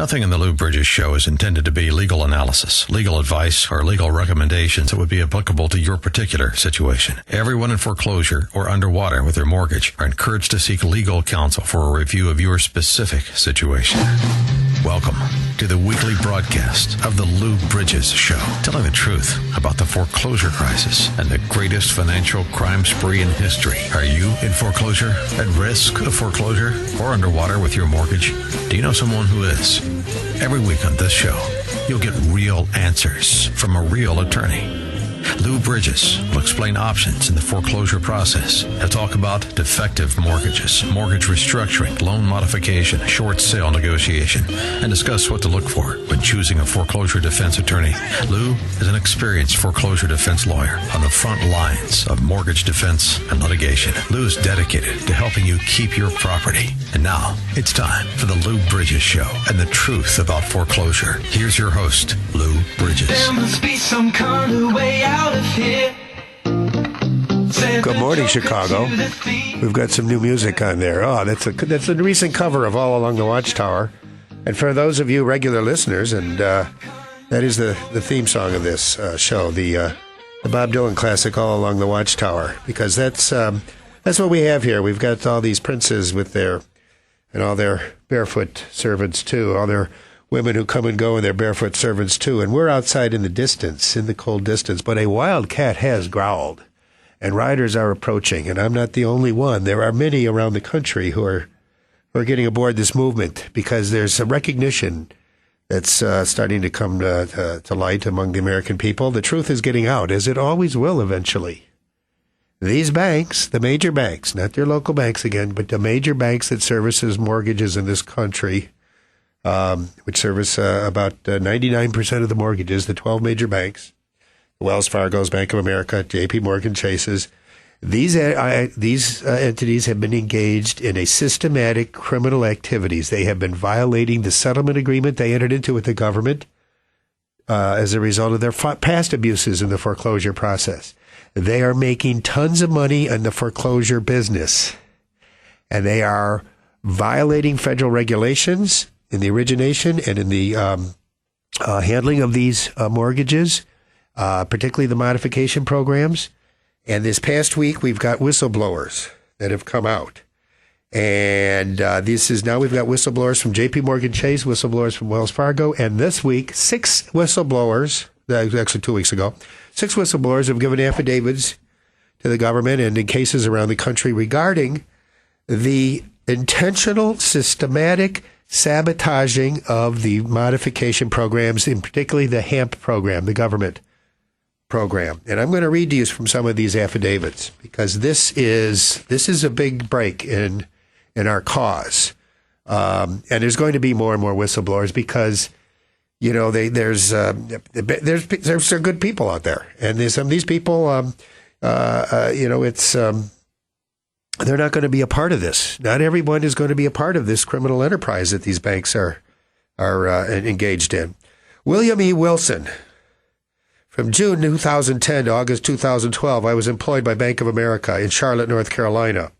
Nothing in the Lou Bridges Show is intended to be legal analysis, legal advice, or legal recommendations that would be applicable to your particular situation. Everyone in foreclosure or underwater with their mortgage are encouraged to seek legal counsel for a review of your specific situation. Welcome to the weekly broadcast of the Lou Bridges Show, telling the truth about the foreclosure crisis and the greatest financial crime spree in history. Are you in foreclosure, at risk of foreclosure, or underwater with your mortgage? Do you know someone who is? Every week on this show, you'll get real answers from a real attorney. Lou Bridges will explain options in the foreclosure process. He'll talk about defective mortgages, mortgage restructuring, loan modification, short sale negotiation, and discuss what to look for when choosing a foreclosure defense attorney. Lou is an experienced foreclosure defense lawyer on the front lines of mortgage defense and litigation. Lou is dedicated to helping you keep your property. And now, it's time for the Lou Bridges Show and the truth about foreclosure. Here's your host, Lou Bridges. There must be some kind of way out of here. Good morning, Chicago. We've got some new music on there. Oh, that's a recent cover of All Along the Watchtower. And for those of you regular listeners, and that is the theme song of this show, the Bob Dylan classic All Along the Watchtower, because that's what we have here. We've got all these princes with and all their barefoot servants too, all their women who come and go and their barefoot servants too. And we're outside in the distance, in the cold distance, but a wild cat has growled and riders are approaching. And I'm not the only one. There are many around the country who are getting aboard this movement because there's a recognition that's starting to come to light among the American people. The truth is getting out, as it always will eventually. These banks, the major banks, not your local banks again, but the major banks that services mortgages in this country, which service about 99% of the mortgages, the 12 major banks, Wells Fargo's, Bank of America, J.P. Morgan Chase's, these entities have been engaged in a systematic criminal activities. They have been violating the settlement agreement they entered into with the government as a result of their past abuses in the foreclosure process. They are making tons of money in the foreclosure business, and they are violating federal regulations in the origination and in the handling of these mortgages, particularly the modification programs. And this past week, we've got whistleblowers that have come out. And now we've got whistleblowers from J.P. Morgan Chase, whistleblowers from Wells Fargo. And this week, 6 whistleblowers, actually 2 weeks ago, 6 whistleblowers have given affidavits to the government and in cases around the country regarding the intentional, systematic sabotaging of the modification programs, in particularly the HAMP program, the government program. And I'm going to read to you from some of these affidavits because this is a big break in our cause. And there's going to be more and more whistleblowers because, you know, there's good people out there, and there's some of these people, they're not going to be a part of this. Not everyone is going to be a part of this criminal enterprise that these banks are engaged in. William E. Wilson. From June 2010 to August 2012, I was employed by Bank of America in Charlotte, North Carolina.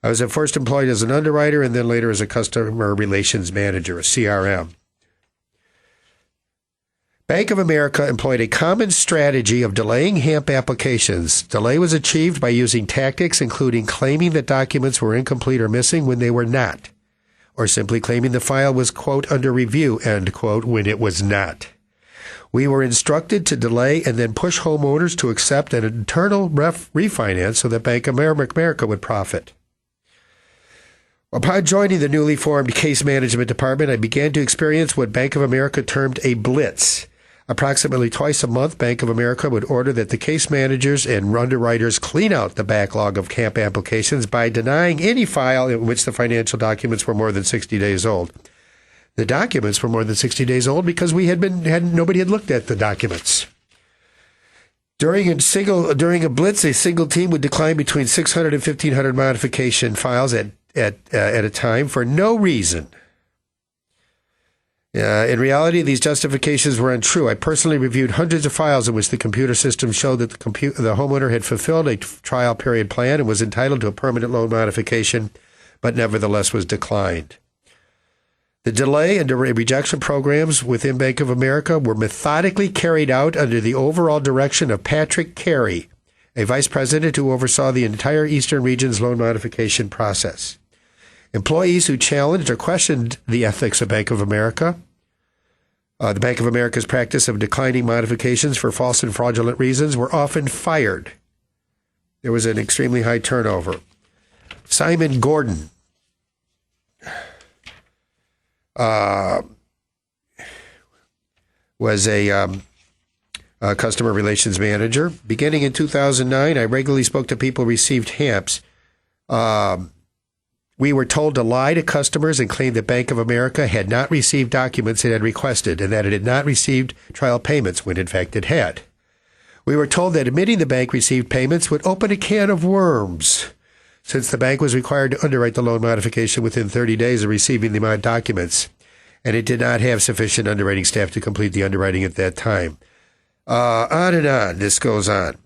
I was at first employed as an underwriter and then later as a customer relations manager, a CRM. Bank of America employed a common strategy of delaying HAMP applications. Delay was achieved by using tactics including claiming that documents were incomplete or missing when they were not, or simply claiming the file was, quote, under review, end quote, when it was not. We were instructed to delay and then push homeowners to accept an internal refinance so that Bank of America would profit. Upon joining the newly formed case management department, I began to experience what Bank of America termed a blitz. Approximately twice a month, Bank of America would order that the case managers and underwriters clean out the backlog of HAMP applications by denying any file in which the financial documents were more than 60 days old. The documents were more than 60 days old because nobody had looked at the documents. During a blitz, a single team would decline between 600 and 1,500 modification files at a time for no reason. In reality, these justifications were untrue. I personally reviewed hundreds of files in which the computer system showed that the homeowner had fulfilled a trial period plan and was entitled to a permanent loan modification, but nevertheless was declined. The delay and rejection programs within Bank of America were methodically carried out under the overall direction of Patrick Carey, a vice president who oversaw the entire Eastern region's loan modification process. Employees who challenged or questioned the ethics of Bank of America, the Bank of America's practice of declining modifications for false and fraudulent reasons, were often fired. There was an extremely high turnover. Simon Gordon was a customer relations manager. Beginning in 2009, I regularly spoke to people who received HAMPs. We were told to lie to customers and claim that Bank of America had not received documents it had requested and that it had not received trial payments when in fact it had. We were told that admitting the bank received payments would open a can of worms, since the bank was required to underwrite the loan modification within 30 days of receiving the documents, and it did not have sufficient underwriting staff to complete the underwriting at that time. On and on, this goes on.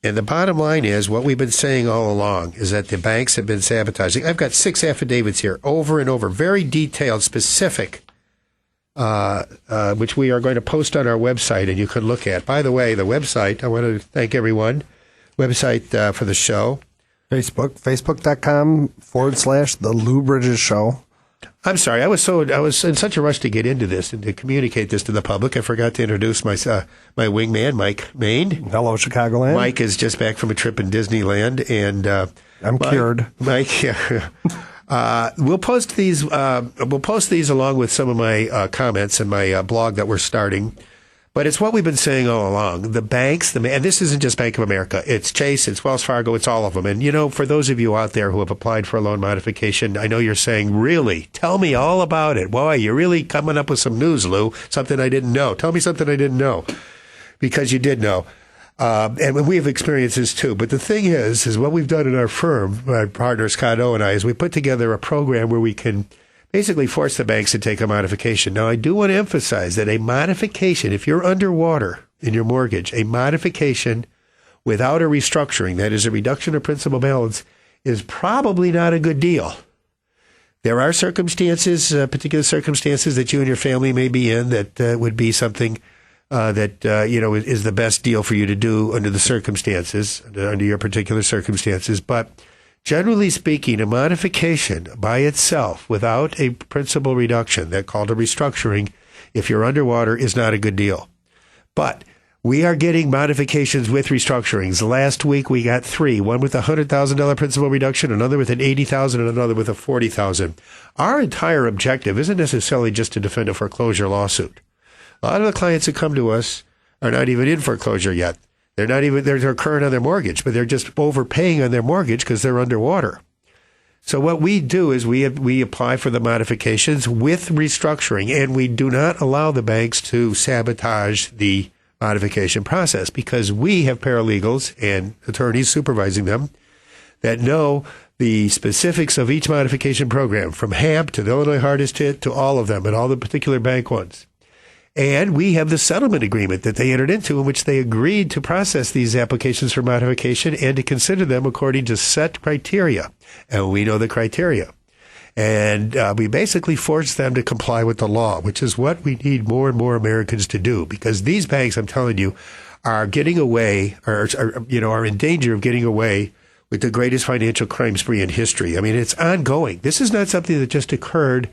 And the bottom line is, what we've been saying all along is that the banks have been sabotaging. I've got 6 affidavits here, over and over, very detailed, specific, which we are going to post on our website and you can look at. By the way, the website, I want to thank everyone, website for the show. Facebook.com/TheLouBrydgesShow. I'm sorry, I was in such a rush to get into this and to communicate this to the public. I forgot to introduce my wingman, Mike Main. Hello, Chicagoland. Mike is just back from a trip in Disneyland, and I'm cured. Mike, yeah. We'll post these. We'll post these along with some of my comments in my blog that we're starting. But it's what we've been saying all along. The banks, and this isn't just Bank of America. It's Chase, it's Wells Fargo, it's all of them. And, for those of you out there who have applied for a loan modification, I know you're saying, really? Tell me all about it. Boy, you're really coming up with some news, Lou. Something I didn't know. Tell me something I didn't know. Because you did know. And we have experiences too. But the thing is what we've done in our firm, my partner Scott O and I, is we put together a program where we can basically force the banks to take a modification. Now, I do want to emphasize that a modification, if you're underwater in your mortgage, a modification without a restructuring, that is a reduction of principal balance, is probably not a good deal. There are circumstances, particular circumstances that you and your family may be in that would be something that is the best deal for you to do under the circumstances, under your particular circumstances. But generally speaking, a modification by itself without a principal reduction, that called a restructuring, if you're underwater, is not a good deal. But we are getting modifications with restructurings. Last week we got 3, one with a $100,000 principal reduction, another with an $80,000, and another with a $40,000. Our entire objective isn't necessarily just to defend a foreclosure lawsuit. A lot of the clients who come to us are not even in foreclosure yet. They're current on their mortgage, but they're just overpaying on their mortgage because they're underwater. So what we do is we apply for the modifications with restructuring, and we do not allow the banks to sabotage the modification process because we have paralegals and attorneys supervising them that know the specifics of each modification program, from HAMP to the Illinois Hardest Hit to all of them and all the particular bank ones. And we have the settlement agreement that they entered into in which they agreed to process these applications for modification and to consider them according to set criteria. And we know the criteria. And we basically force them to comply with the law, which is what we need more and more Americans to do, because these banks, I'm telling you, are getting away, are in danger of getting away with the greatest financial crime spree in history. I mean, it's ongoing. This is not something that just occurred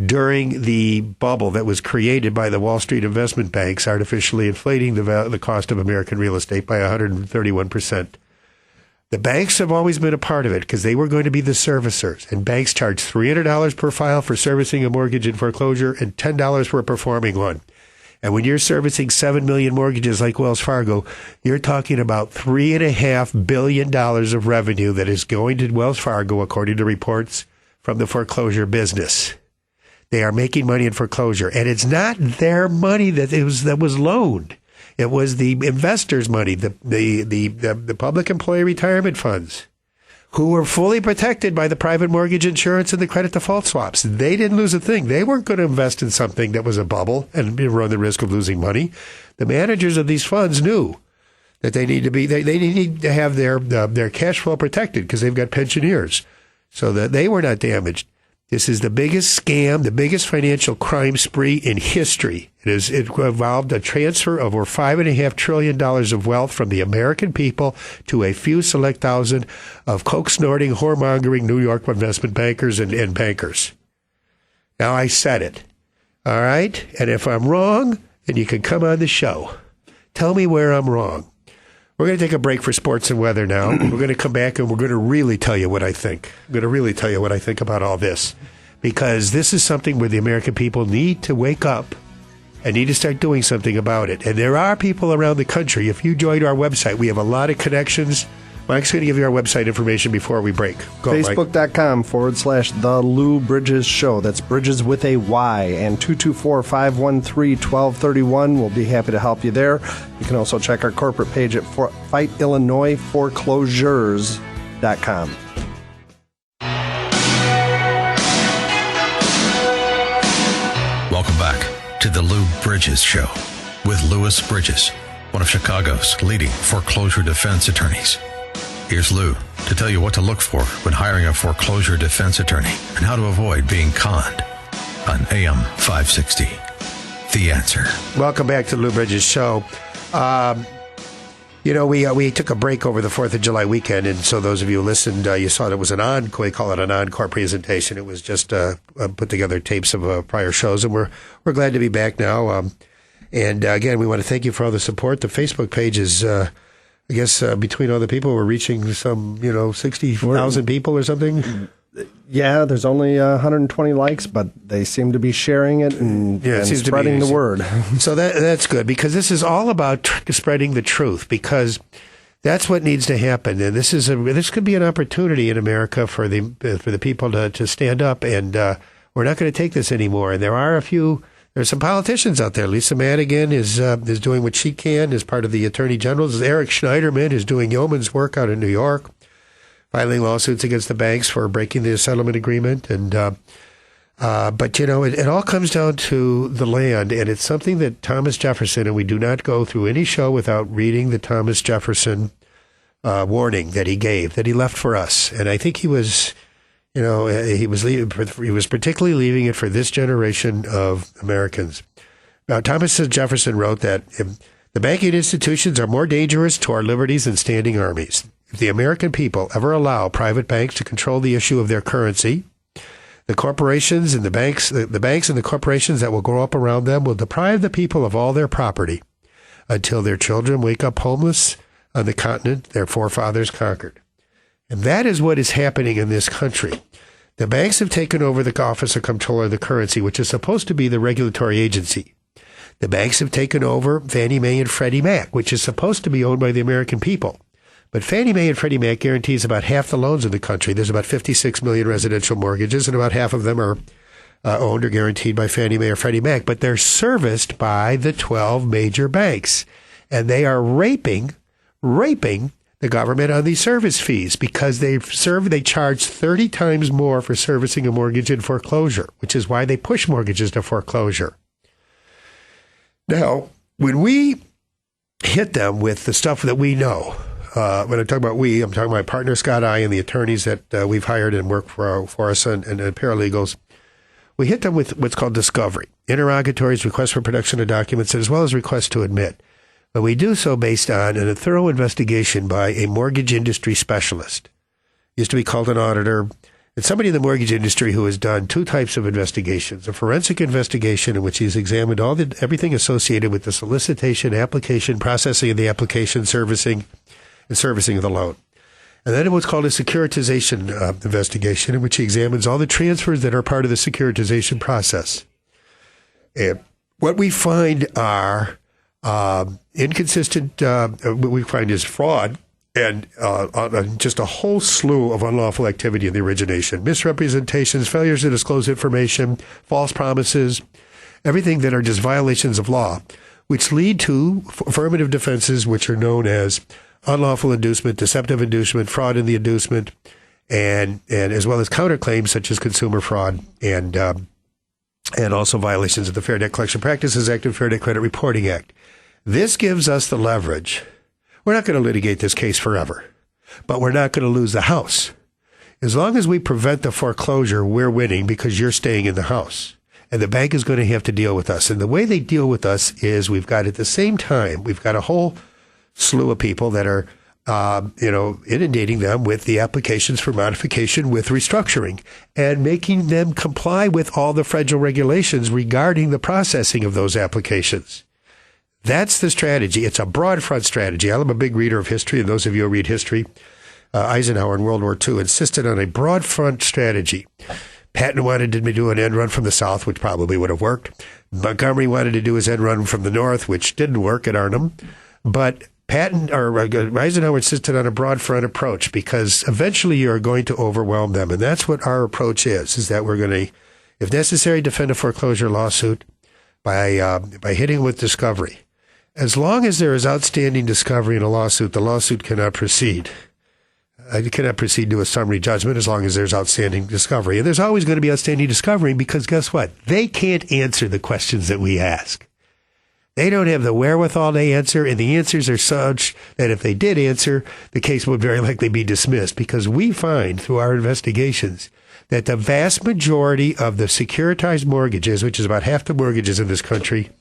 during the bubble that was created by the Wall Street investment banks, artificially inflating the cost of American real estate by 131%. The banks have always been a part of it because they were going to be the servicers, and banks charge $300 per file for servicing a mortgage in foreclosure and $10 for a performing one. And when you're servicing 7 million mortgages like Wells Fargo, you're talking about $3.5 billion of revenue that is going to Wells Fargo, according to reports from the foreclosure business. They are making money in foreclosure, and it's not their money that was loaned. It was the investors' money, the public employee retirement funds, who were fully protected by the private mortgage insurance and the credit default swaps. They didn't lose a thing. They weren't going to invest in something that was a bubble and run the risk of losing money. The managers of these funds knew that they need to be, they need to have their cash flow protected because they've got pensioners, so that they were not damaged. This is the biggest scam, the biggest financial crime spree in history. It involved a transfer of over $5.5 trillion of wealth from the American people to a few select thousand of coke-snorting, whoremongering New York investment bankers and bankers. Now, I said it. All right? And if I'm wrong, then you can come on the show. Tell me where I'm wrong. We're going to take a break for sports and weather now. We're going to come back and we're going to really tell you what I think. I'm going to really tell you what I think about all this. Because this is something where the American people need to wake up and need to start doing something about it. And there are people around the country. If you joined our website, we have a lot of connections. Mike's going to give you our website information before we break. Go, Facebook.com/TheLouBrydgesShow. That's Bridges with a Y. And 224-513-1231. We'll be happy to help you there. You can also check our corporate page at Fight Illinois Foreclosures.com. Welcome back to the Lou Bridges Show with Louis Bridges, one of Chicago's leading foreclosure defense attorneys. Here's Lou to tell you what to look for when hiring a foreclosure defense attorney and how to avoid being conned on AM 560. The Answer. Welcome back to the Lou Bridges Show. We took a break over the 4th of July weekend, and so those of you who listened, you saw it was an encore. We call it an encore presentation. It was just put together tapes of prior shows, and we're glad to be back now. And again, we want to thank you for all the support. The Facebook page is, I guess, between all the people, we're reaching some, 60,000 people or something. Yeah, there's only 120 likes, but they seem to be sharing it and spreading the word. So that's good, because this is all about spreading the truth, because that's what needs to happen. And this could be an opportunity in America for the people to stand up, and we're not going to take this anymore. And there's some politicians out there. Lisa Madigan is doing what she can as part of the Attorney General's. Eric Schneiderman is doing yeoman's work out in New York, filing lawsuits against the banks for breaking the settlement agreement. But it all comes down to the land, and it's something that Thomas Jefferson, and we do not go through any show without reading the Thomas Jefferson warning that he gave, that he left for us. And I think he was particularly leaving it for this generation of Americans. Now, Thomas Jefferson wrote that the banking institutions are more dangerous to our liberties than standing armies. If the American people ever allow private banks to control the issue of their currency, the corporations and the banks and the corporations that will grow up around them will deprive the people of all their property until their children wake up homeless on the continent their forefathers conquered. And that is what is happening in this country. The banks have taken over the Office of Comptroller of the Currency, which is supposed to be the regulatory agency. The banks have taken over Fannie Mae and Freddie Mac, which is supposed to be owned by the American people. But Fannie Mae and Freddie Mac guarantees about half the loans in the country. There's about 56 million residential mortgages, and about half of them are owned or guaranteed by Fannie Mae or Freddie Mac. But they're serviced by the 12 major banks, and they are raping the government on these service fees, because they charge 30 times more for servicing a mortgage in foreclosure, which is why they push mortgages to foreclosure. Now, when we hit them with the stuff that we know, when I talk about we, I'm talking about my partner Scott I and the attorneys that we've hired and work for us and paralegals. We hit them with what's called discovery, interrogatories, requests for production of documents, as well as requests to admit. But we do so based on a thorough investigation by a mortgage industry specialist. Used to be called an auditor. It's somebody in the mortgage industry who has done two types of investigations: a forensic investigation in which he's examined everything associated with the solicitation, application, processing of the application, servicing of the loan. And then what's called a securitization investigation, in which he examines all the transfers that are part of the securitization process. And what we find are inconsistent, what we find is fraud, and just a whole slew of unlawful activity in the origination, misrepresentations, failures to disclose information, false promises, everything that are just violations of law, which lead to affirmative defenses, which are known as unlawful inducement, deceptive inducement, fraud in the inducement, and as well as counterclaims such as consumer fraud and also violations of the Fair Debt Collection Practices Act and Fair Debt Credit Reporting Act. This gives us the leverage We're not going to litigate this case forever, but we're not going to lose the house. As long as we prevent the foreclosure, we're winning because you're staying in the house. And the bank is going to have to deal with us. And the way they deal with us is we've got at the same time, we've got a whole slew of people that are, inundating them with the applications for modification with restructuring and making them comply with all the federal regulations regarding the processing of those applications. That's the strategy. It's a broad front strategy. I'm a big reader of history, and those of you who read history, Eisenhower in World War II insisted on a broad front strategy. Patton wanted to do an end run from the south, which probably would have worked. Montgomery wanted to do his end run from the north, which didn't work at Arnhem. But Eisenhower insisted on a broad front approach because eventually you're going to overwhelm them. And that's what our approach is that we're going to, if necessary, defend a foreclosure lawsuit by hitting with discovery. As long as there is outstanding discovery in a lawsuit, the lawsuit cannot proceed. You cannot proceed to a summary judgment as long as there's outstanding discovery. And there's always going to be outstanding discovery because guess what? They can't answer the questions that we ask. They don't have the wherewithal to answer, and the answers are such that if they did answer, the case would very likely be dismissed because we find through our investigations that the vast majority of the securitized mortgages, which is about half the mortgages in this country,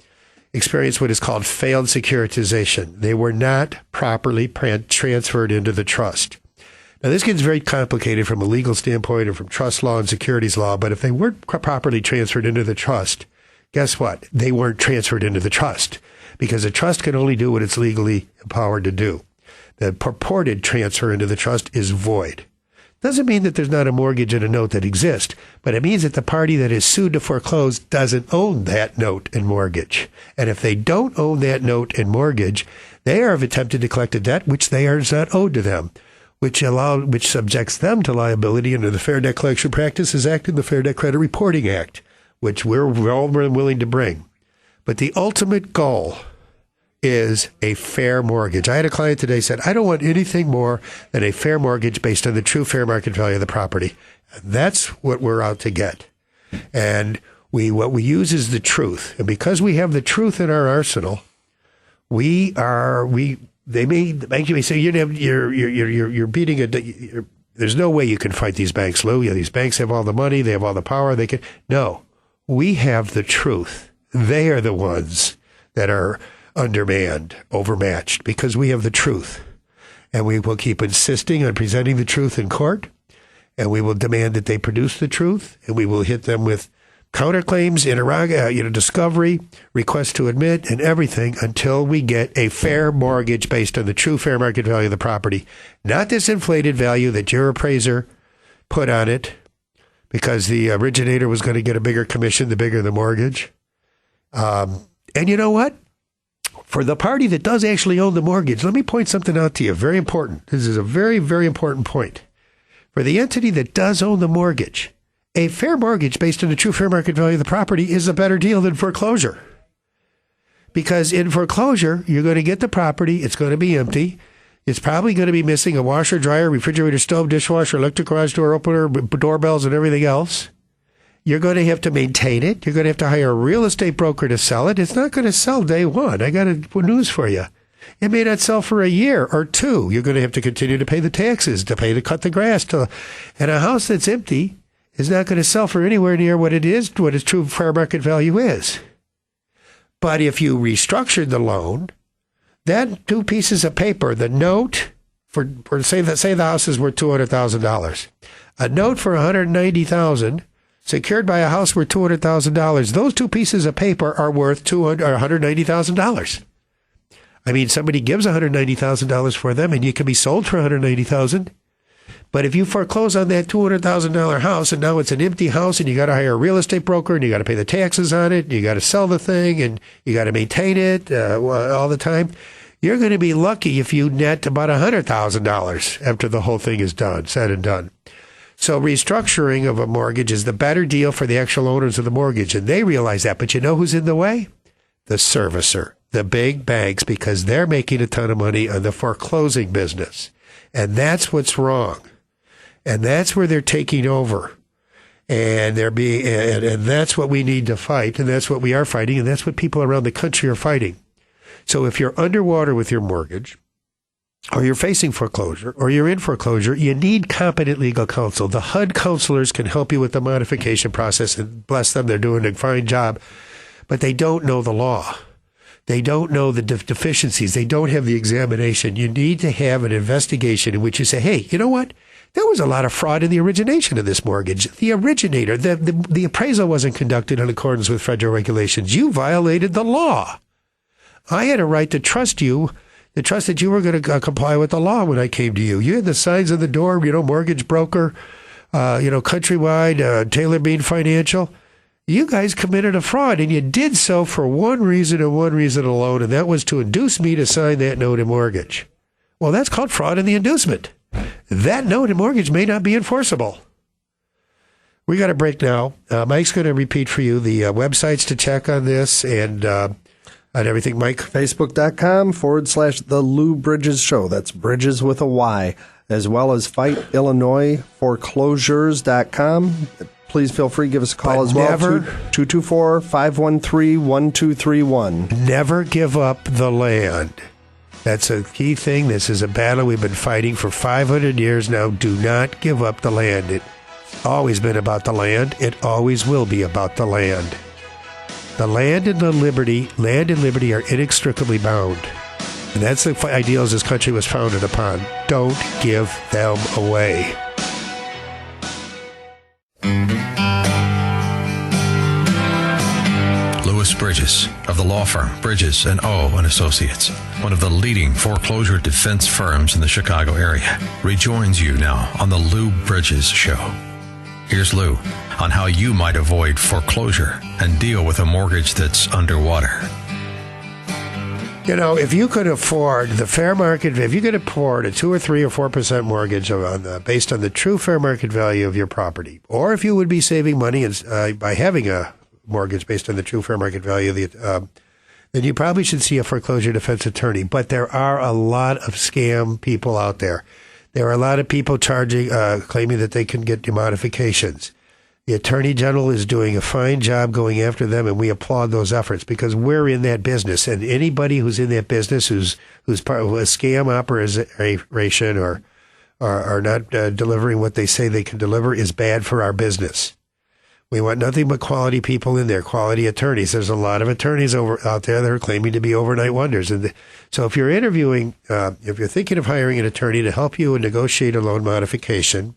experience what is called failed securitization. They were not properly transferred into the trust. Now, this gets very complicated from a legal standpoint and from trust law and securities law, but if they weren't properly transferred into the trust, guess what? They weren't transferred into the trust because the trust can only do what it's legally empowered to do. The purported transfer into the trust is void. Doesn't mean that there's not a mortgage and a note that exist, but it means that the party that is sued to foreclose doesn't own that note and mortgage. And if they don't own that note and mortgage, they have attempted to collect a debt which they are not owed to them, which subjects them to liability under the Fair Debt Collection Practices Act and the Fair Debt Credit Reporting Act, which we're all willing to bring. But the ultimate goal is a fair mortgage. I had a client today said, I don't want anything more than a fair mortgage based on the true fair market value of the property. And that's what we're out to get. And what we use is the truth. And because we have the truth in our arsenal, the bank may say you're beating there's no way you can fight these banks, Lou. These banks have all the money, they have all the power. No, we have the truth. They are the ones that are undermanned, overmatched, because we have the truth. And we will keep insisting on presenting the truth in court, and we will demand that they produce the truth, and we will hit them with counterclaims, discovery, request to admit, and everything until we get a fair mortgage based on the true fair market value of the property. Not this inflated value that your appraiser put on it because the originator was going to get a bigger commission the bigger the mortgage. And you know what? For the party that does actually own the mortgage, let me point something out to you. Very important. This is a very, very important point. For the entity that does own the mortgage, a fair mortgage based on the true fair market value of the property is a better deal than foreclosure. Because in foreclosure, you're going to get the property, it's going to be empty, it's probably going to be missing a washer, dryer, refrigerator, stove, dishwasher, electric garage door opener, doorbells, and everything else. You're going to have to maintain it. You're going to have to hire a real estate broker to sell it. It's not going to sell day one. I got news for you. It may not sell for a year or two. You're going to have to continue to pay the taxes, to cut the grass. And a house that's empty is not going to sell for anywhere near what its true fair market value is. But if you restructured the loan, that two pieces of paper, the note for say the house is worth $200,000, a note for $190,000 secured by a house worth $200,000, those two pieces of paper are worth $190,000. I mean, somebody gives $190,000 for them, and you can be sold for $190,000. But if you foreclose on that $200,000 house, and now it's an empty house, and you got to hire a real estate broker, and you got to pay the taxes on it, and you got to sell the thing, and you got to maintain it all the time, you're going to be lucky if you net about $100,000 after the whole thing is said and done. So restructuring of a mortgage is the better deal for the actual owners of the mortgage, and they realize that. But you know who's in the way? The servicer, the big banks, because they're making a ton of money on the foreclosing business. And that's what's wrong. And that's where they're taking over. And and that's what we need to fight, and that's what we are fighting, and that's what people around the country are fighting. So if you're underwater with your mortgage, or you're facing foreclosure, or you're in foreclosure, you need competent legal counsel. The HUD counselors can help you with the modification process, and bless them, they're doing a fine job, but they don't know the law. They don't know the deficiencies. They don't have the examination. You need to have an investigation in which you say, hey, you know what? There was a lot of fraud in the origination of this mortgage. The originator, the appraisal wasn't conducted in accordance with federal regulations. You violated the law. I had a right to trust you, to trust that you were going to comply with the law when I came to you. You had the signs on the door, mortgage broker, Countrywide, Taylor Bean Financial. You guys committed a fraud, and you did so for one reason and one reason alone, and that was to induce me to sign that note and mortgage. Well, that's called fraud in the inducement. That note and mortgage may not be enforceable. We got a break now. Mike's going to repeat for you the websites to check on this and everything. Mike? Facebook.com/The Lou Bridges Show. That's Bridges with a Y. As well as Fight Illinois Foreclosures.com. Please feel free to give us a call as well. 224-513-1231. Never give up the land. That's a key thing. This is a battle we've been fighting for 500 years now. Do not give up the land. It's always been about the land. It always will be about the land. The land and liberty are inextricably bound. And that's the ideals this country was founded upon. Don't give them away. Louis Bridges of the law firm Bridges & O & Associates, one of the leading foreclosure defense firms in the Chicago area, rejoins you now on the Lou Bridges Show. Here's Lou on how you might avoid foreclosure and deal with a mortgage that's underwater. If you could afford the fair market, if you could afford a 2 or 3 or 4% mortgage based on the true fair market value of your property, or if you would be saving money by having a mortgage based on the true fair market value, then you probably should see a foreclosure defense attorney. But there are a lot of scam people out there. There are a lot of people claiming that they can get modifications. The Attorney General is doing a fine job going after them, and we applaud those efforts because we're in that business. And anybody who's in that business who's part of a scam operation or not delivering what they say they can deliver is bad for our business. We want nothing but quality people in there, quality attorneys. There's a lot of attorneys out there that are claiming to be overnight wonders. And so if you're interviewing, if you're thinking of hiring an attorney to help you negotiate a loan modification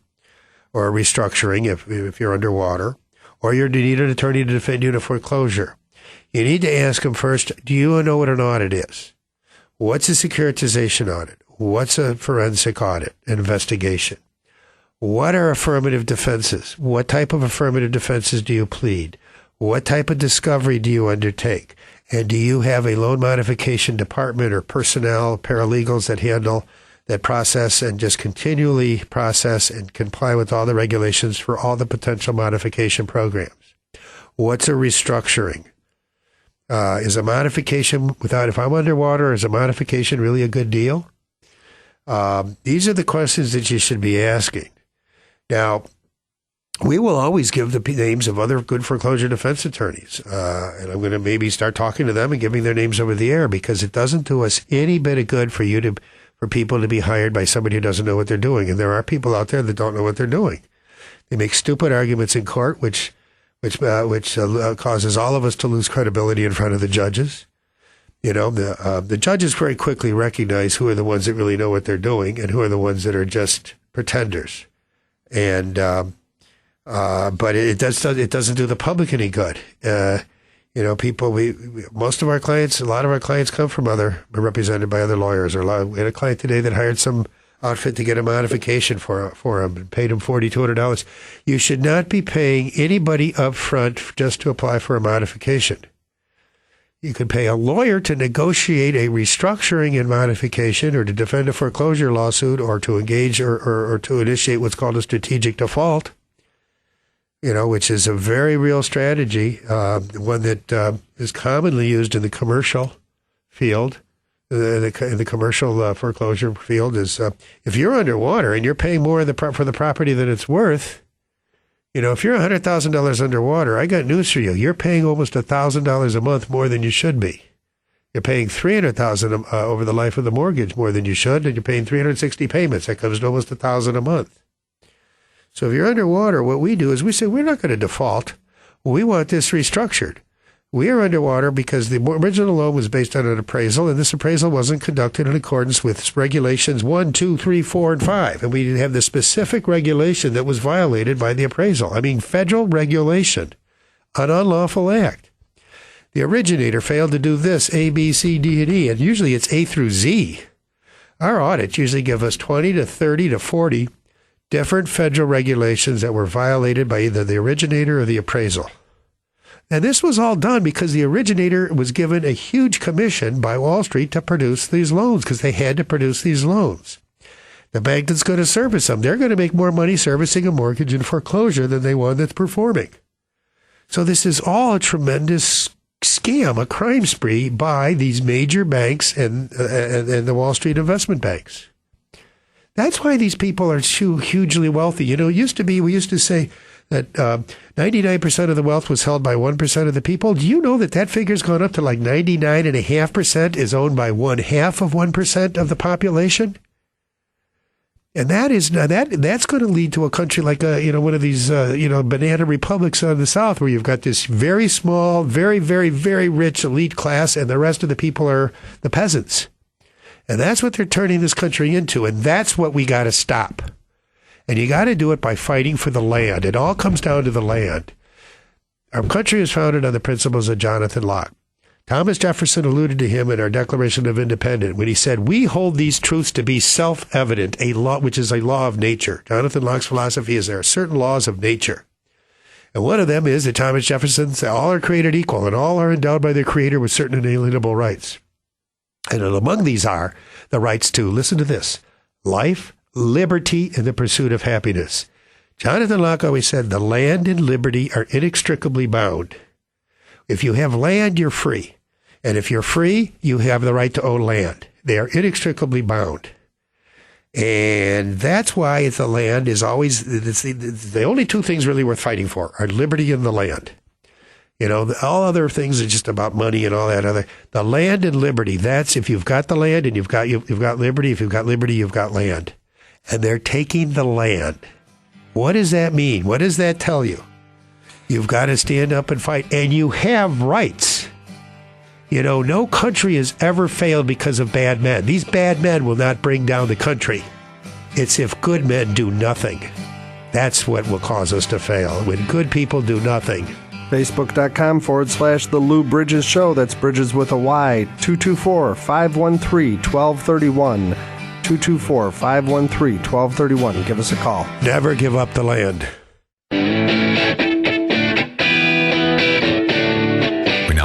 or a restructuring if you're underwater, or you need an attorney to defend you in a foreclosure, you need to ask them first, do you know what an audit is? What's a securitization audit? What's a forensic audit investigation? What are affirmative defenses? What type of affirmative defenses do you plead? What type of discovery do you undertake? And do you have a loan modification department or personnel, paralegals that handle that process and just continually process and comply with all the regulations for all the potential modification programs? What's a restructuring? Is a modification if I'm underwater, is a modification really a good deal? These are the questions that you should be asking. Now, we will always give the names of other good foreclosure defense attorneys, and I'm going to maybe start talking to them and giving their names over the air because it doesn't do us any bit of good for people to be hired by somebody who doesn't know what they're doing. And there are people out there that don't know what they're doing. They make stupid arguments in court, which causes all of us to lose credibility in front of the judges. The judges very quickly recognize who are the ones that really know what they're doing and who are the ones that are just pretenders. And but it doesn't do the public any good. Most of our clients, a lot of our clients come from are represented by other lawyers. We had a client today that hired some outfit to get a modification for him and paid him $4,200. You should not be paying anybody up front just to apply for a modification. You could pay a lawyer to negotiate a restructuring and modification or to defend a foreclosure lawsuit or to engage or to initiate what's called a strategic default, which is a very real strategy, one that is commonly used in the commercial field. In the commercial foreclosure field is if you're underwater and you're paying more for the property than it's worth, if you're $100,000 underwater, I got news for you. You're paying almost $1,000 a month more than you should be. You're paying $300,000 over the life of the mortgage more than you should, and you're paying 360 payments. That comes to almost $1,000 a month. So if you're underwater, what we do is we say, we're not going to default. We want this restructured. We are underwater because the original loan was based on an appraisal, and this appraisal wasn't conducted in accordance with regulations 1, 2, 3, 4, and 5. And we have the specific regulation that was violated by the appraisal. I mean, federal regulation, an unlawful act. The originator failed to do this, A, B, C, D, and E, and usually it's A through Z. Our audits usually give us 20 to 30 to 40 different federal regulations that were violated by either the originator or the appraisal. And this was all done because the originator was given a huge commission by Wall Street to produce these loans because they had to produce these loans. The bank that's going to service them, they're going to make more money servicing a mortgage in foreclosure than they one that's performing. So this is all a tremendous scam, a crime spree by these major banks and the Wall Street investment banks. That's why these people are so hugely wealthy. You know, we used to say that 99% of the wealth was held by 1% of the people. Do you know that figure's gone up to like 99.5% is owned by 1/2 of 1% of the population? And that's going to lead to a country like one of these banana republics on the south, where you've got this very small, very, very, very rich elite class, and the rest of the people are the peasants. And that's what they're turning this country into, and that's what we got to stop. And you got to do it by fighting for the land. It all comes down to the land. Our country is founded on the principles of Jonathan Locke. Thomas Jefferson alluded to him in our Declaration of Independence when he said, "We hold these truths to be self-evident, a law which is a law of nature." Jonathan Locke's philosophy is there are certain laws of nature. And one of them is that Thomas Jefferson said all are created equal and all are endowed by their Creator with certain inalienable rights. And among these are the rights to, listen to this, life, liberty, and the pursuit of happiness. Jonathan Locke always said the land and liberty are inextricably bound. If you have land, you're free. And if you're free, you have the right to own land. They are inextricably bound. And that's why the land is always, the only two things really worth fighting for are liberty and the land. You know, all other things are just about money and all that other. The land and liberty, that's if you've got the land and you've got liberty. If you've got liberty, you've got land. And they're taking the land. What does that mean? What does that tell you? You've got to stand up and fight, and you have rights. You know, no country has ever failed because of bad men. These bad men will not bring down the country. It's if good men do nothing. That's what will cause us to fail, when good people do nothing. Facebook.com/The Lou Bridges Show. That's Bridges with a Y. 224-513-1231. 224-513-1231. Give us a call. Never give up the land.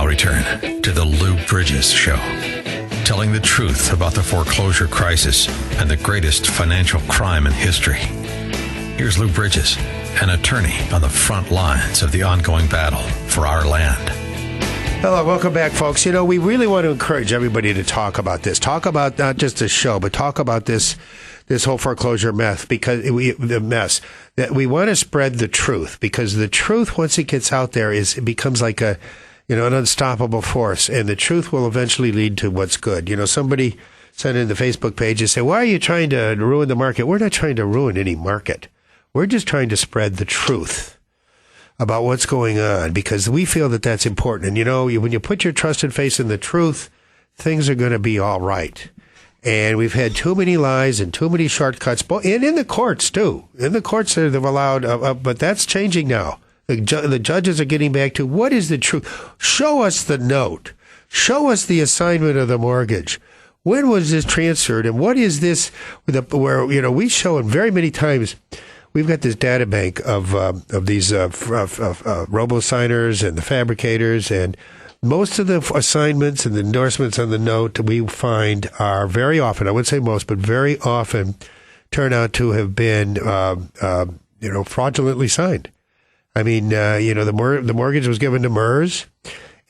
Return to the Lou Bridges Show, telling the truth about the foreclosure crisis and the greatest financial crime in history. Here's Lou Bridges, an attorney on the front lines of the ongoing battle for our land. Hello, welcome back, folks. You know, we really want to encourage everybody to talk about this. Talk about not just the show, but talk about this whole foreclosure mess, because that we want to spread the truth, because the truth, once it gets out there, it becomes like an unstoppable force, and the truth will eventually lead to what's good. You know, somebody sent in the Facebook page and said, "Why are you trying to ruin the market?" We're not trying to ruin any market. We're just trying to spread the truth about what's going on, because we feel that that's important. And, you know, when you put your trust and faith in the truth, things are going to be all right. And we've had too many lies and too many shortcuts, and in the courts, too. In the courts, they've allowed, but that's changing now. The judges are getting back to what is the truth. Show us the note. Show us the assignment of the mortgage. When was this transferred, and what is this? Where we show it very many times. We've got this data bank of these robo-signers and the fabricators, and most of the assignments and the endorsements on the note we find are very often, I wouldn't say most, but very often turn out to have been fraudulently signed. I mean, the mortgage was given to MERS,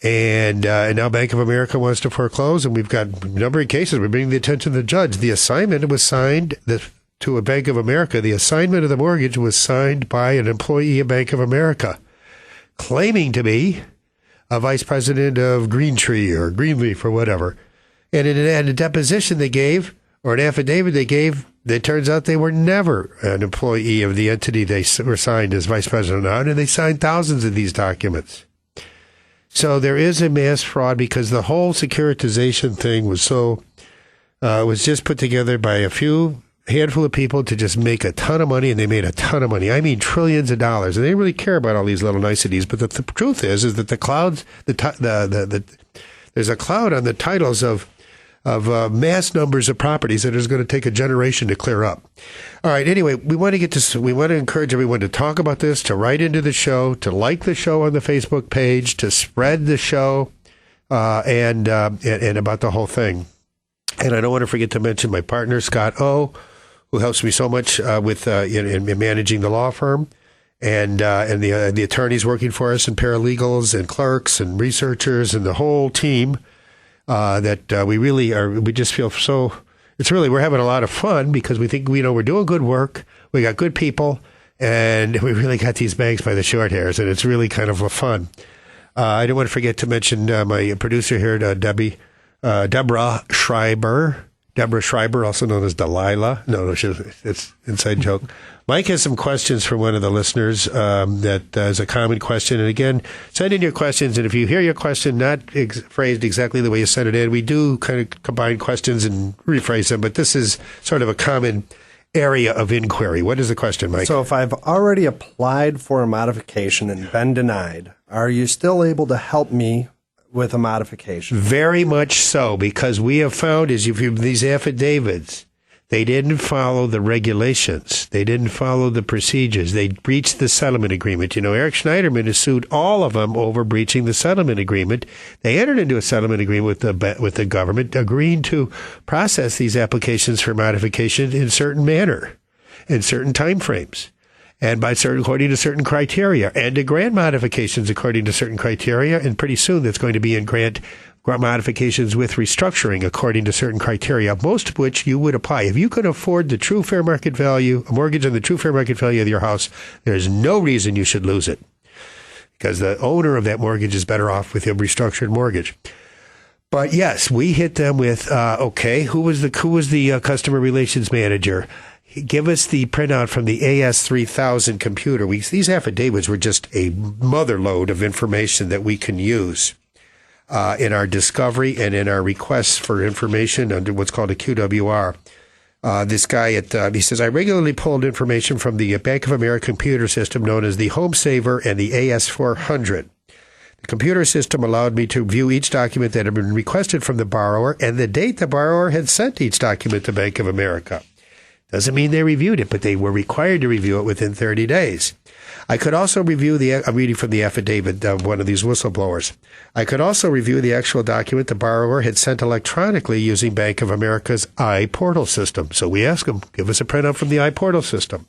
and now Bank of America wants to foreclose, and we've got a number of cases. We're bringing the attention of the judge. The assignment was signed to a Bank of America. The assignment of the mortgage was signed by an employee of Bank of America, claiming to be a vice president of Greentree or Greenleaf or whatever. And in a deposition they gave, or an affidavit they gave, it turns out they were never an employee of the entity they were signed as vice president on, and they signed thousands of these documents. So there is a mass fraud because the whole securitization thing was just put together by a handful of people to just make a ton of money, and they made a ton of money. I mean, trillions of dollars, and they really care about all these little niceties. But the truth is that the clouds, there's a cloud on the titles of mass numbers of properties that is going to take a generation to clear up. All right. Anyway, we want to encourage everyone to talk about this, to write into the show, to like the show on the Facebook page, to spread the show, and about the whole thing. And I don't want to forget to mention my partner, Scott O., who helps me so much with in managing the law firm, and the attorneys working for us, and paralegals and clerks and researchers and the whole team. That we really are. We just feel so. We're having a lot of fun because we think we're doing good work. We got good people, and we really got these banks by the short hairs, and it's really kind of fun. I don't want to forget to mention my producer here, Deborah Schreiber. Deborah Schreiber, also known as Delilah. No, it's an inside joke. Mike has some questions from one of the listeners that is a common question. And again, send in your questions. And if you hear your question not phrased exactly the way you sent it in, we do kind of combine questions and rephrase them. But this is sort of a common area of inquiry. What is the question, Mike? So if I've already applied for a modification and been denied, are you still able to help me with a modification? Very much so, because we have found these affidavits, they didn't follow the regulations. They didn't follow the procedures. They breached the settlement agreement. Eric Schneiderman has sued all of them over breaching the settlement agreement. They entered into a settlement agreement with the government, agreeing to process these applications for modification in certain manner, in certain time frames, and according to certain criteria, and to grant modifications according to certain criteria. And pretty soon that's going to be in grant modifications with restructuring according to certain criteria, most of which you would apply. If you could afford the true fair market value, a mortgage on the true fair market value of your house, there's no reason you should lose it, because the owner of that mortgage is better off with a restructured mortgage. But yes, we hit them with, who was the customer relations manager? Give us the printout from the AS3000 computer. These affidavits were just a motherlode of information that we can use in our discovery and in our requests for information under what's called a QWR. This guy he says, I regularly pulled information from the Bank of America computer system known as the Home Saver and the AS400. The computer system allowed me to view each document that had been requested from the borrower and the date the borrower had sent each document to Bank of America. Doesn't mean they reviewed it, but they were required to review it within 30 days. I could also review I'm reading from the affidavit of one of these whistleblowers. I could also review the actual document the borrower had sent electronically using Bank of America's iPortal system. So we asked them, give us a printout from the iPortal system.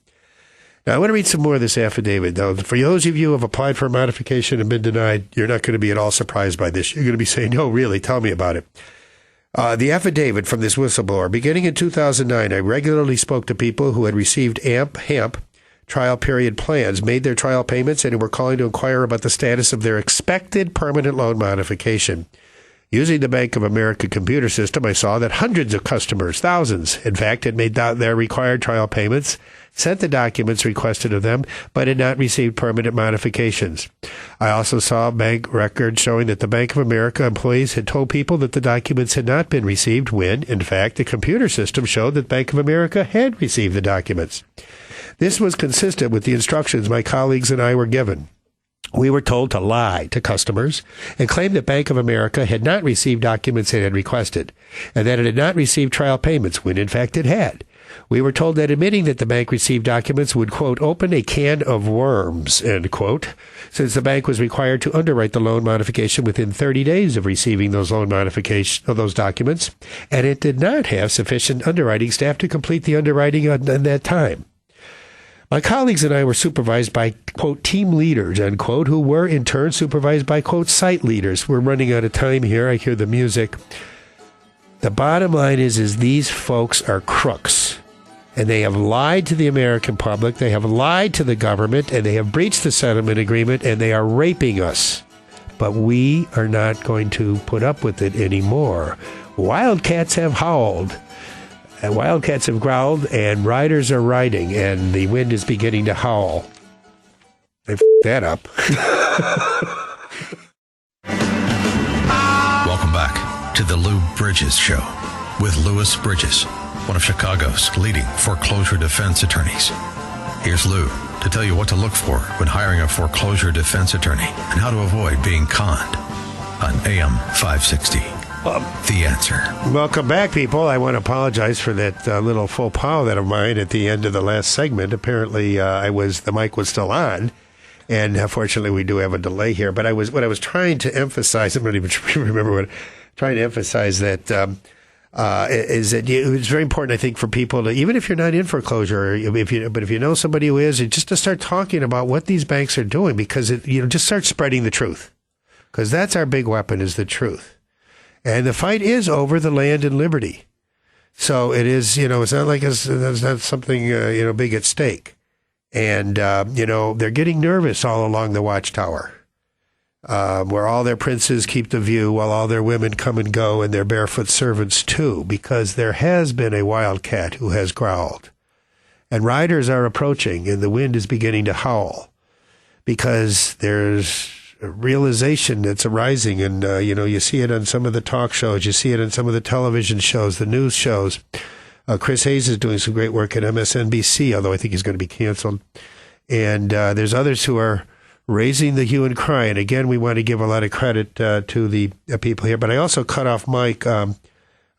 Now, I want to read some more of this affidavit, though. For those of you who have applied for a modification and been denied, you're not going to be at all surprised by this. You're going to be saying, no, really, tell me about it. The affidavit from this whistleblower. Beginning in 2009, I regularly spoke to people who had received HAMP trial period plans, made their trial payments, and were calling to inquire about the status of their expected permanent loan modification. Using the Bank of America computer system, I saw that hundreds of customers, thousands, in fact, had made their required trial payments, sent the documents requested of them, but had not received permanent modifications. I also saw bank records showing that the Bank of America employees had told people that the documents had not been received when, in fact, the computer system showed that Bank of America had received the documents. This was consistent with the instructions my colleagues and I were given. We were told to lie to customers and claim that Bank of America had not received documents it had requested, and that it had not received trial payments when, in fact, it had. We were told that admitting that the bank received documents would, quote, open a can of worms, end quote, since the bank was required to underwrite the loan modification within 30 days of receiving those loan modification of those documents, and it did not have sufficient underwriting staff to complete the underwriting in that time. My colleagues and I were supervised by, quote, team leaders, end quote, who were in turn supervised by, quote, site leaders. We're running out of time here. I hear the music. The bottom line is these folks are crooks. And they have lied to the American public. They have lied to the government, and they have breached the settlement agreement, and they are raping us but we are not going to put up with it anymore. Wildcats have howled, and wildcats have growled, and riders are riding, and the wind is beginning to howl. They f***ed that up. Welcome back to the Lou Bridges Show with Louis Bridges, one of Chicago's leading foreclosure defense attorneys. Here's Lou to tell you what to look for when hiring a foreclosure defense attorney and how to avoid being conned on AM 560. The Answer. Welcome back, people. I want to apologize for that little faux pas that of mine at the end of the last segment. Apparently, the mic was still on, and fortunately, we do have a delay here. But what I was trying to emphasize, I don't even remember what. Trying to emphasize that is that it's very important, I think, for people to, even if you're not in foreclosure, but if you know somebody who is, just to start talking about what these banks are doing, because just start spreading the truth, because that's our big weapon, is the truth. And the fight is over the land and liberty. So it is, it's not like there's not something, big at stake. And, they're getting nervous all along the watchtower, where all their princes keep the view while all their women come and go, and their barefoot servants too, because there has been a wildcat who has growled. And riders are approaching, and the wind is beginning to howl, because there's a realization that's arising, and you see it on some of the talk shows, you see it on some of the television shows, the news shows. Chris Hayes is doing some great work at MSNBC, although I think he's going to be canceled. And there's others who are raising the hue and cry. And again, we want to give a lot of credit to the people here. But I also cut off Mike. I'm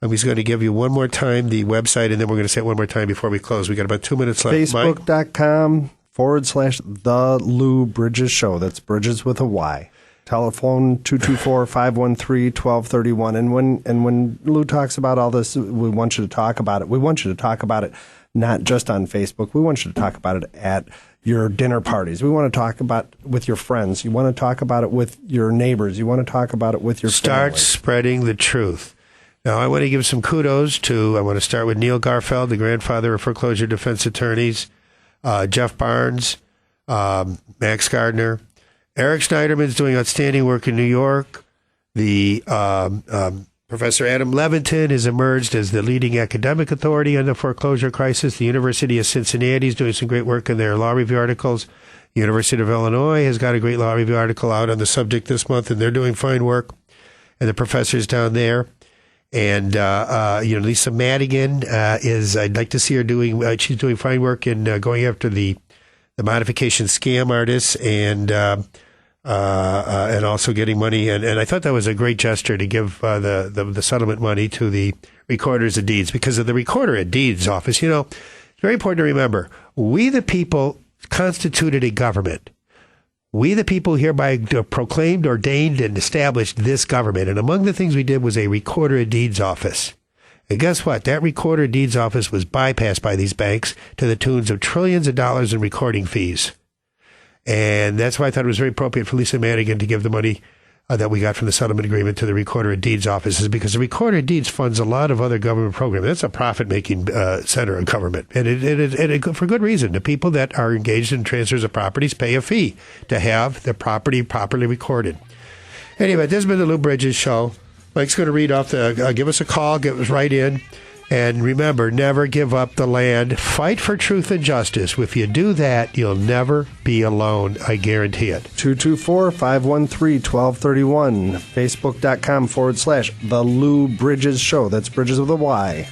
just going to give you one more time the website, and then we're going to say it one more time before we close. We got about 2 minutes left. Facebook.com/The Lou Bridges Show. That's Bridges with a Y. Telephone 224-513-1231. And when Lou talks about all this, we want you to talk about it. We want you to talk about it not just on Facebook. We want you to talk about it at your dinner parties. We want to talk about it with your friends. You want to talk about it with your neighbors. You want to talk about it with your Start family. spreading the truth. Now, I want to give some kudos to, I want to start with Neil Garfeld, the grandfather of foreclosure defense attorneys, Jeff Barnes, Max Gardner. Eric Schneiderman's doing outstanding work in New York. The Professor Adam Levitin has emerged as the leading academic authority on the foreclosure crisis. The University of Cincinnati is doing some great work in their law review articles. The University of Illinois has got a great law review article out on the subject this month, and they're doing fine work. And the professors down there. And, Lisa Madigan I'd like to see her doing, she's doing fine work in going after the modification scam artists and also getting money. And I thought that was a great gesture to give the settlement money to the recorders of deeds, because of the recorder of deeds office. It's very important to remember, we the people constituted a government. We the people hereby proclaimed, ordained, and established this government. And among the things we did was a recorder of deeds office. And guess what? That recorder of deeds office was bypassed by these banks to the tunes of trillions of dollars in recording fees. And that's why I thought it was very appropriate for Lisa Madigan to give the money that we got from the settlement agreement to the recorder of deeds offices, because the recorder of deeds funds a lot of other government programs. That's a profit-making center of government, and it for good reason. The people that are engaged in transfers of properties pay a fee to have their property properly recorded. Anyway, this has been the Lou Bridges Show. Mike's going to read off give us a call, get us right in. And remember, never give up the land. Fight for truth and justice. If you do that, you'll never be alone. I guarantee it. 224-513-1231. Facebook.com/The Lou Bridges Show. That's Bridges with a Y.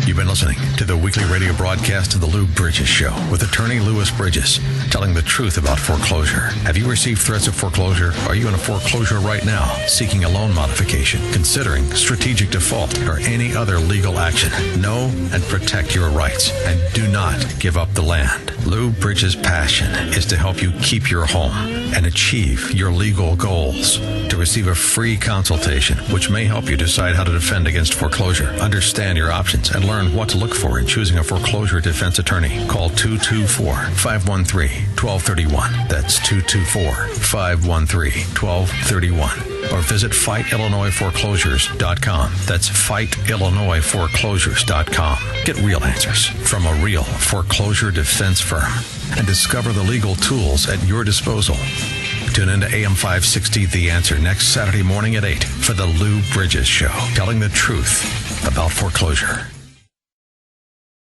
You've been listening to the weekly radio broadcast of the Lou Bridges Show with attorney Louis Bridges, telling the truth about foreclosure. Have you received threats of foreclosure? Are you in a foreclosure right now, seeking a loan modification, considering strategic default, or any other legal action? Know and protect your rights, and do not give up the land. Lou Bridges' passion is to help you keep your home and achieve your legal goals. To receive a free consultation, which may help you decide how to defend against foreclosure, understand your options, and learn what to look for in choosing a foreclosure defense attorney, call 224-513-1231. That's 224-513-1231. or visit FightIllinoisForeclosures.com. That's FightIllinoisForeclosures.com. Get real answers from a real foreclosure defense firm and discover the legal tools at your disposal. Tune in to AM 560 The Answer next Saturday morning at 8 for The Lou Bridges Show, telling the truth about foreclosure.